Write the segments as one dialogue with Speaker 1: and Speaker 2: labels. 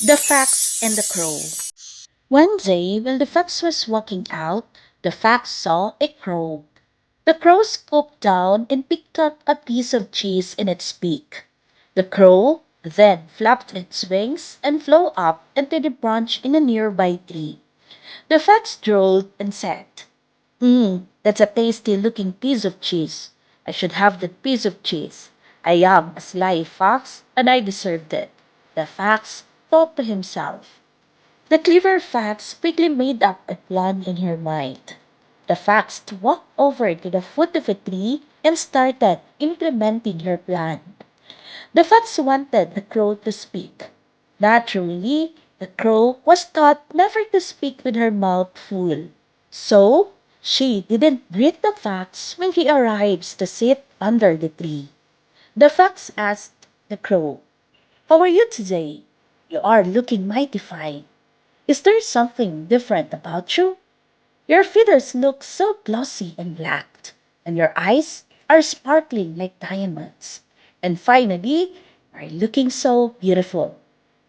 Speaker 1: The Fox and the Crow. One day, when the fox was walking out, the fox saw a crow. The crow scooped down and picked up a piece of cheese in its beak. The crow then flapped its wings and flew up into the branch in a nearby tree. The fox drawled and said, that's a tasty looking piece of cheese. I should have that piece of cheese. I am a sly fox, and I deserved it. The fox thought to himself. The clever fox quickly made up a plan in her mind. The fox walked over to the foot of a tree and started implementing her plan. The fox wanted the crow to speak. Naturally, the crow was taught never to speak with her mouth full. So, she didn't greet the fox when he arrives to sit under the tree. The fox asked the crow, "How are you today? You are looking mighty fine. Is there something different about you? Your feathers look so glossy and black, and your eyes are sparkling like diamonds. And finally, you are looking so beautiful."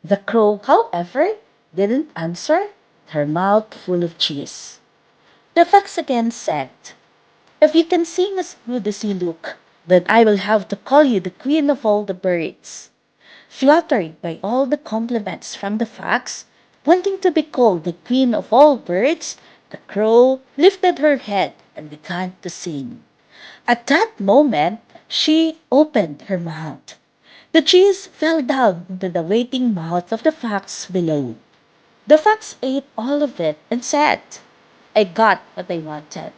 Speaker 1: The crow, however, didn't answer, her mouth full of cheese. The fox again said, "If you can sing as good as you look, then I will have to call you the queen of all the birds." Flattered by all the compliments from the fox, wanting to be called the queen of all birds, the crow lifted her head and began to sing. At that moment, she opened her mouth. The cheese fell down into the waiting mouth of the fox below. The fox ate all of it and said, "I got what I wanted."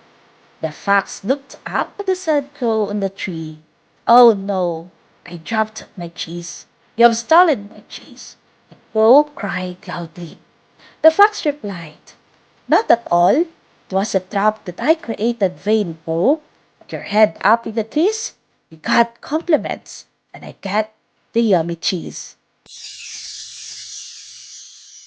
Speaker 1: The fox looked up at the sad crow on the tree. "Oh no, I dropped my cheese. You have stolen my cheese." The crow cried loudly. The fox replied, "Not at all. It was a trap that I created, vain crow. Put your head up in the trees. You got compliments, and I get the yummy cheese."